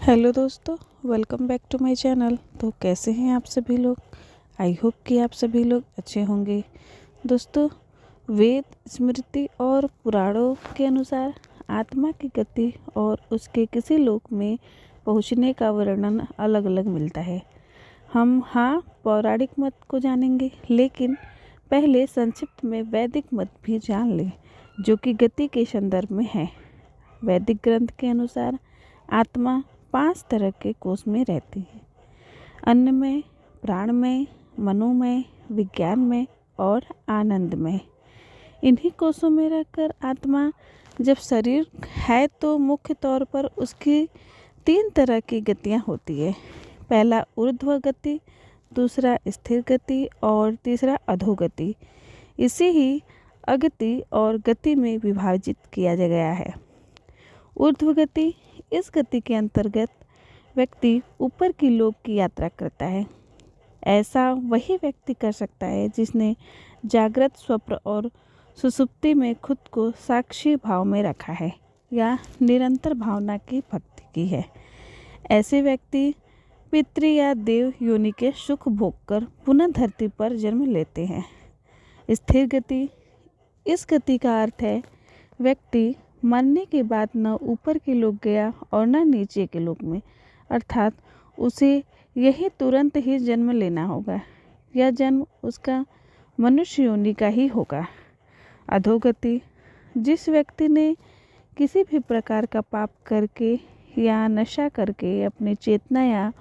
Hello दोस्तों, welcome back to my channel. तो कैसे हैं आप सभी लोग। आई होप कि आप सभी लोग अच्छे होंगे। दोस्तों, वेद, स्मृति और पुराणों के अनुसार आत्मा की गति और उसके किसी लोक में पहुंचने का वर्णन अलग अलग मिलता है। हम पौराणिक मत को जानेंगे, लेकिन पहले संक्षिप्त में वैदिक मत भी जान लें, जो कि गति के संदर्भ में है। वैदिक ग्रंथ के अनुसार आत्मा 5 तरह के कोष में रहती है: अन्नमय, प्राणमय, मनोमय, विज्ञानमय और आनंदमय। इन्हीं कोषों में रहकर आत्मा जब शरीर है तो मुख्य तौर पर उसकी 3 तरह की गतियाँ होती है। पहला ऊर्ध्व गति, दूसरा स्थिर गति और तीसरा अधोगति। इसे ही अगति और गति में विभाजित किया गया है। ऊर्ध्व गति, इस गति के अंतर्गत व्यक्ति ऊपर की लोक की यात्रा करता है। ऐसा वही व्यक्ति कर सकता है जिसने जागृत, स्वप्न और सुषुप्ति में खुद को साक्षी भाव में रखा है या निरंतर भावना की भक्ति की है। ऐसे व्यक्ति पितृ या देव योनि के सुख भोग कर पुनः धरती पर जन्म लेते हैं। स्थिर गति, इस गति का अर्थ है व्यक्ति मरने के बाद न ऊपर के लोक गया और न नीचे के लोक में, अर्थात उसे यही तुरंत ही जन्म लेना होगा। यह जन्म उसका मनुष्य योनि का ही होगा। अधोगति, जिस व्यक्ति ने किसी भी प्रकार का पाप करके या नशा करके अपनी चेतना या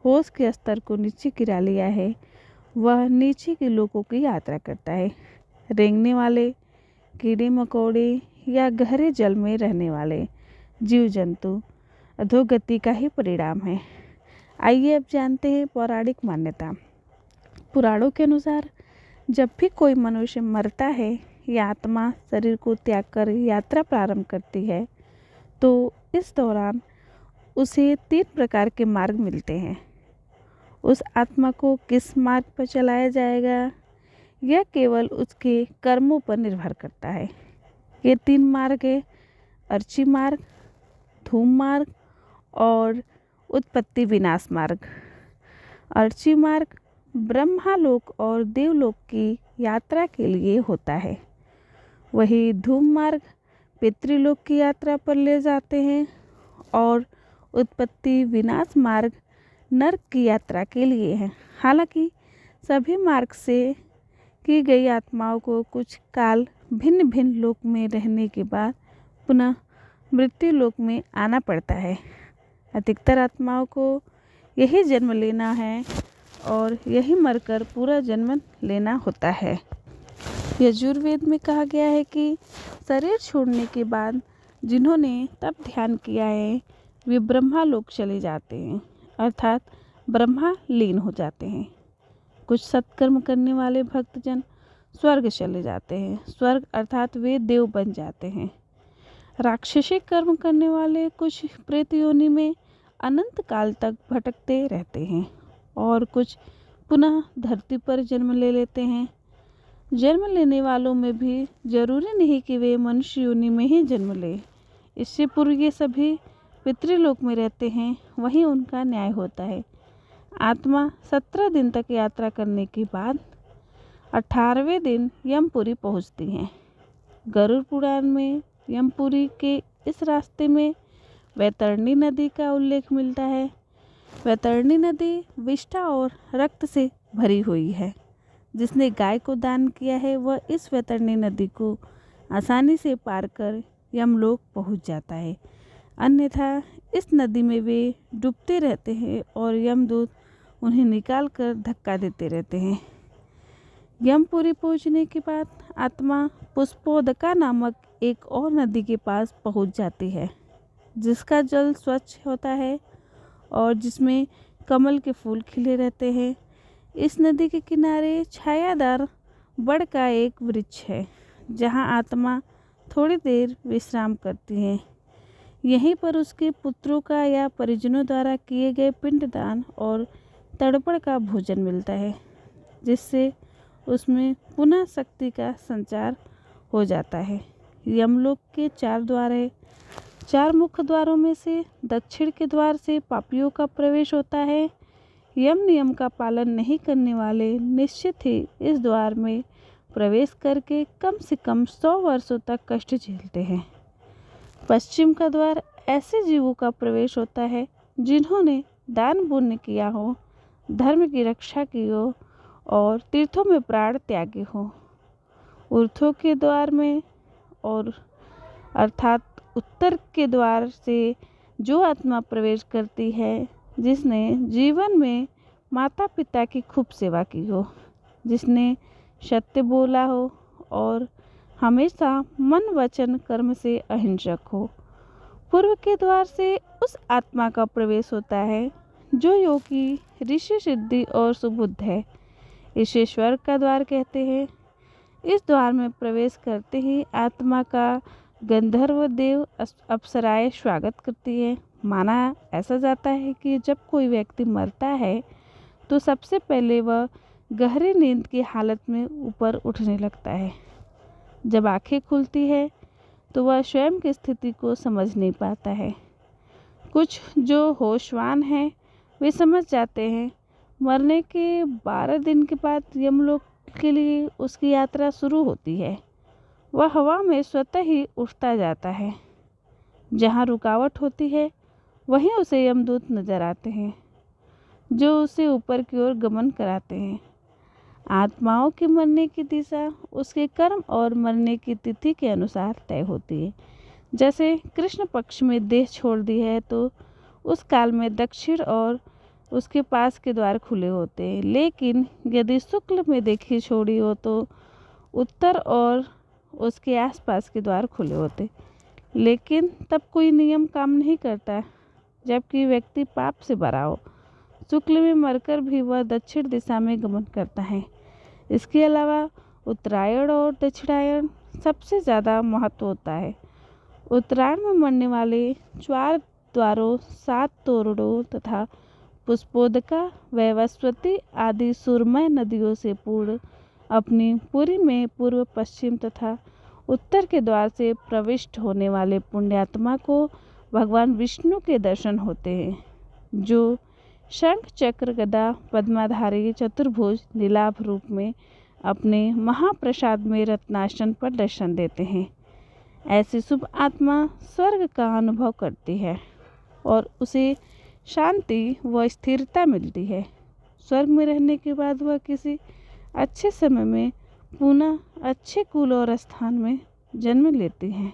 होश के स्तर को नीचे गिरा लिया है, वह नीचे के लोकों की यात्रा करता है। रेंगने वाले, कीड़े मकोड़े या गहरे जल में रहने वाले जीव जंतु अधोगति का ही परिणाम है। आइए अब जानते हैं पौराणिक मान्यता। पुराणों के अनुसार जब भी कोई मनुष्य मरता है या आत्मा शरीर को त्याग कर यात्रा प्रारंभ करती है, तो इस दौरान उसे 3 प्रकार के मार्ग मिलते हैं। उस आत्मा को किस मार्ग पर चलाया जाएगा, यह केवल उसके कर्मों पर निर्भर करता है। ये 3 मार्ग है: अर्ची मार्ग, धूम मार्ग और उत्पत्ति विनाश मार्ग। अर्ची मार्ग ब्रह्मालोक और देवलोक की यात्रा के लिए होता है। वही धूम मार्ग पितृलोक की यात्रा पर ले जाते हैं और उत्पत्ति विनाश मार्ग नरक की यात्रा के लिए है। हालांकि सभी मार्ग से की गई आत्माओं को कुछ काल भिन्न भिन्न लोक में रहने के बाद पुनः मृत्यु लोक में आना पड़ता है। अधिकतर आत्माओं को यही जन्म लेना है और यही मरकर पूरा जन्म लेना होता है। यजुर्वेद में कहा गया है कि शरीर छोड़ने के बाद जिन्होंने तप ध्यान किया है वे ब्रह्मालोक चले जाते हैं, अर्थात ब्रह्मा लीन हो जाते हैं। कुछ सत्कर्म करने वाले भक्तजन स्वर्ग चले जाते हैं, स्वर्ग अर्थात वे देव बन जाते हैं। राक्षसी कर्म करने वाले कुछ प्रेत योनि में अनंत काल तक भटकते रहते हैं और कुछ पुनः धरती पर जन्म ले लेते हैं। जन्म लेने वालों में भी जरूरी नहीं कि वे मनुष्य योनि में ही जन्म लें। इससे पूर्व ये सभी पितृलोक में रहते हैं, वहीं उनका न्याय होता है। आत्मा 17 दिन तक यात्रा करने के बाद 18वें दिन यमपुरी पहुंचती हैं। गरुड़ पुराण में यमपुरी के इस रास्ते में वैतरणी नदी का उल्लेख मिलता है। वैतरणी नदी विष्ठा और रक्त से भरी हुई है। जिसने गाय को दान किया है वह इस वैतरणी नदी को आसानी से पार कर यमलोक पहुंच जाता है, अन्यथा इस नदी में वे डूबते रहते हैं और यमदूत उन्हें निकाल कर धक्का देते रहते हैं। यमपुरी पहुंचने के बाद आत्मा पुष्पोदका नामक एक और नदी के पास पहुंच जाती है, जिसका जल स्वच्छ होता है और जिसमें कमल के फूल खिले रहते हैं। इस नदी के किनारे छायादार बड़ का एक वृक्ष है, जहां आत्मा थोड़ी देर विश्राम करती है। यहीं पर उसके पुत्रों का या परिजनों द्वारा किए गए पिंडदान और तड़पड़ का भोजन मिलता है, जिससे उसमें पुनः शक्ति का संचार हो जाता है। यमलोक के 4 द्वार है: 4 मुख्य द्वारों में से दक्षिण के द्वार से पापियों का प्रवेश होता है। यम नियम का पालन नहीं करने वाले निश्चित ही इस द्वार में प्रवेश करके कम से कम 100 वर्षों तक कष्ट झेलते हैं। पश्चिम का द्वार ऐसे जीवों का प्रवेश होता है जिन्होंने दान पुण्य किया हो, धर्म की रक्षा की हो और तीर्थों में प्राण त्यागे हो। ऊर्ध्व के द्वार में और अर्थात उत्तर के द्वार से जो आत्मा प्रवेश करती है, जिसने जीवन में माता पिता की खूब सेवा की हो, जिसने सत्य बोला हो और हमेशा मन वचन कर्म से अहिंसक हो। पूर्व के द्वार से उस आत्मा का प्रवेश होता है जो योगी, ऋषि, सिद्धि और सुबुद्ध है। इसे स्वर्ग का द्वार कहते हैं। इस द्वार में प्रवेश करते ही आत्मा का गंधर्व देव अप्सराएं स्वागत करती है। माना ऐसा जाता है कि जब कोई व्यक्ति मरता है तो सबसे पहले वह गहरी नींद की हालत में ऊपर उठने लगता है। जब आंखें खुलती है तो वह स्वयं की स्थिति को समझ नहीं पाता है। कुछ जो होशवान हैं वे समझ जाते हैं। मरने के 12 दिन के बाद यमलोक के लिए उसकी यात्रा शुरू होती है। वह हवा में स्वतः ही उठता जाता है। जहाँ रुकावट होती है वहीं उसे यमदूत नजर आते हैं जो उसे ऊपर की ओर गमन कराते हैं। आत्माओं के मरने की दिशा उसके कर्म और मरने की तिथि के अनुसार तय होती है। जैसे कृष्ण पक्ष में देह छोड़ दी है तो उस काल में दक्षिण और उसके पास के द्वार खुले होते हैं, लेकिन यदि शुक्ल में देखी छोड़ी हो तो उत्तर और उसके आसपास के द्वार खुले होते। लेकिन तब कोई नियम काम नहीं करता जबकि व्यक्ति पाप से भरा हो। शुक्ल में मरकर भी वह दक्षिण दिशा में गमन करता है। इसके अलावा उत्तरायण और दक्षिणायन सबसे ज़्यादा महत्व होता है। उत्तरायण में मरने वाले 4 द्वारों, 7 तोरणों तथा पुष्पोदका, वैवस्वती आदि सुरमय नदियों से पूर्ण अपनी पुरी में पूर्व, पश्चिम तथा उत्तर के द्वार से प्रविष्ट होने वाले पुण्यात्मा को भगवान विष्णु के दर्शन होते हैं, जो शंख, चक्र, गदा, पद्माधारी चतुर्भुज नीलाभ रूप में अपने महाप्रसाद में रत्नासन पर दर्शन देते हैं। ऐसी शुभ आत्मा स्वर्ग का अनुभव करती है और उसे शांति व स्थिरता मिलती है। स्वर्ग में रहने के बाद वह किसी अच्छे समय में पुनः अच्छे कुल और स्थान में जन्म लेती हैं।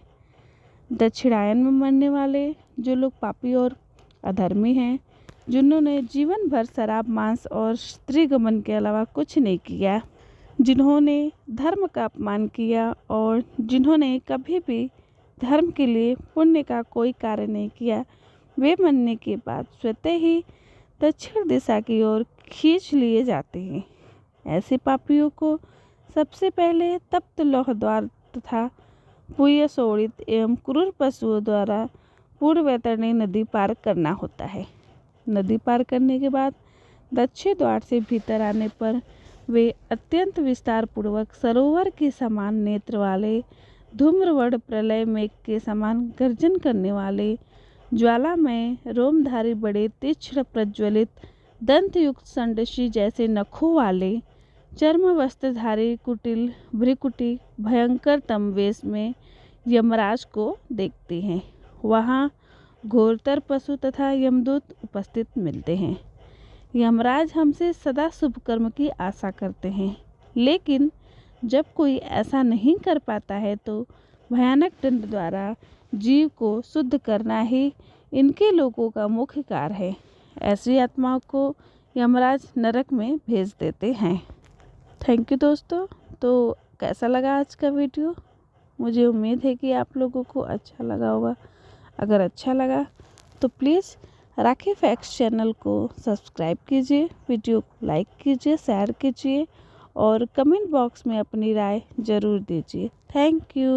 दक्षिणायन में मरने वाले जो लोग पापी और अधर्मी हैं, जिन्होंने जीवन भर शराब, मांस और स्त्री गमन के अलावा कुछ नहीं किया, जिन्होंने धर्म का अपमान किया और जिन्होंने कभी भी धर्म के लिए पुण्य का कोई कार्य नहीं किया, वे मरने के बाद स्वतः ही दक्षिण दिशा की ओर खींच लिए जाते हैं। ऐसे पापियों को सबसे पहले तप्त लौह द्वार तथा पुण्य शोणित एवं क्रूर पशुओं द्वारा पूर्व वैतरणी नदी पार करना होता है। नदी पार करने के बाद दक्षिण द्वार से भीतर आने पर वे अत्यंत विस्तार पूर्वक सरोवर के समान नेत्र वाले, धूम्रवर्ण प्रलय मेघ के समान गर्जन करने वाले, ज्वालामय रोमधारी, बड़े तीक्ष्ण प्रज्वलित दंतयुक्त संडशी जैसे नखों वाले, चर्म वस्त्रधारी, कुटिल भ्रिकुटी भयंकर तमवेश में यमराज को देखते हैं। वहाँ घोरतर पशु तथा यमदूत उपस्थित मिलते हैं। यमराज हमसे सदा शुभ कर्म की आशा करते हैं, लेकिन जब कोई ऐसा नहीं कर पाता है तो भयानक दंड द्वारा जीव को शुद्ध करना ही इनके लोगों का मुख्य कार्य है। ऐसी आत्माओं को यमराज नरक में भेज देते हैं। थैंक यू दोस्तों। तो कैसा लगा आज का वीडियो? मुझे उम्मीद है कि आप लोगों को अच्छा लगा होगा। अगर अच्छा लगा तो प्लीज़ राखी फैक्ट्स चैनल को सब्सक्राइब कीजिए, वीडियो को लाइक कीजिए, शेयर कीजिए और कमेंट बॉक्स में अपनी राय ज़रूर दीजिए। Thank you.